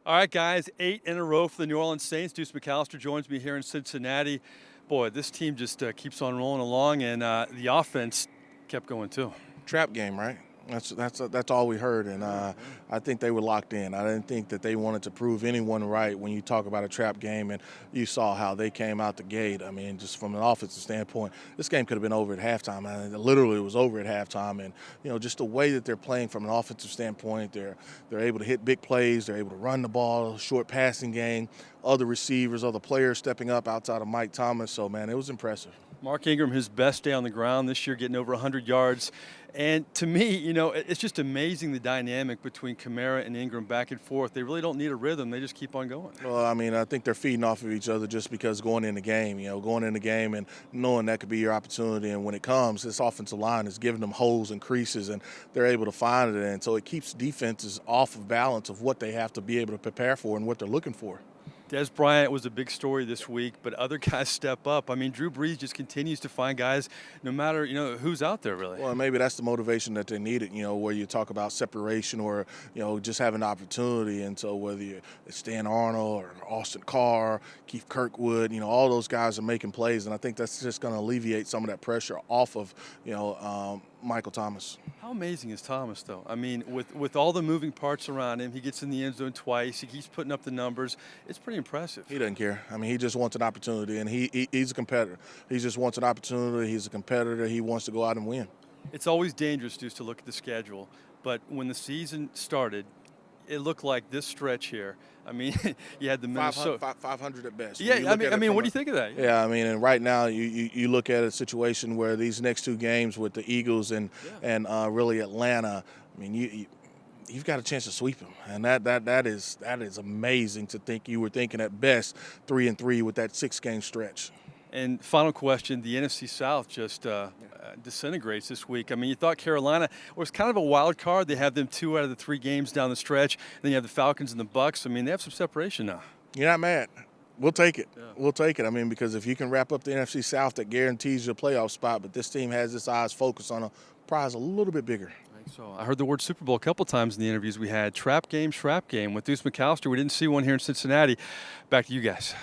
All right, guys, 8 in a row for the New Orleans Saints. Deuce McAllister joins me here in Cincinnati. Boy, this team just keeps on rolling along, and the offense kept going too. Trap game, right? That's all we heard, and I think they were locked in. I didn't think that they wanted to prove anyone right when you talk about a trap game, and you saw how they came out the gate. I mean, just from an offensive standpoint, this game could have been over at halftime. I mean, literally, it was over at halftime, and just the way that they're playing from an offensive standpoint, they're able to hit big plays, they're able to run the ball, short passing game, other receivers, other players stepping up outside of Mike Thomas. So, man, it was impressive. Mark Ingram, his best day on the ground this year, getting over 100 yards. And to me, it's just amazing the dynamic between Kamara and Ingram back and forth. They really don't need a rhythm. They just keep on going. Well, I mean, I think they're feeding off of each other just because going in the game, and knowing that could be your opportunity. And when it comes, this offensive line is giving them holes and creases, and they're able to find it. And so it keeps defenses off of balance of what they have to be able to prepare for and what they're looking for. Des Bryant was a big story this week, but other guys step up. I mean, Drew Brees just continues to find guys no matter, who's out there really. Well, maybe that's the motivation that they needed, where you talk about separation or, just having the opportunity. And so whether it's Dan Arnold or Austin Carr, Keith Kirkwood, all those guys are making plays. And I think that's just going to alleviate some of that pressure off of, Michael Thomas. How amazing is Thomas, though? I mean, with all the moving parts around him, he gets in the end zone twice. He keeps putting up the numbers. It's pretty impressive. He doesn't care. I mean, he just wants an opportunity, and he's a competitor. He just wants an opportunity. He's a competitor. He wants to go out and win. It's always dangerous, Deuce, to look at the schedule. But when the season started, it looked like this stretch here. I mean, you had the Minnesota 500 at best. Yeah, I mean, what do you think of that? Yeah, I mean, and right now you look at a situation where these next two games with the Eagles and really Atlanta. I mean, you've got a chance to sweep them, and that is amazing to think. You were thinking at best 3-3 with that 6-game stretch. And final question, the NFC South just disintegrates this week. I mean, you thought Carolina was kind of a wild card. They have them 2 out of the 3 games down the stretch. Then you have the Falcons and the Bucks. I mean, they have some separation now. You're not mad. We'll take it. Yeah. We'll take it. I mean, because if you can wrap up the NFC South, that guarantees you a playoff spot. But this team has its eyes focused on a prize a little bit bigger. So I heard the word Super Bowl a couple times in the interviews we had. Trap game, shrap game. With Deuce McAllister, we didn't see one here in Cincinnati. Back to you guys.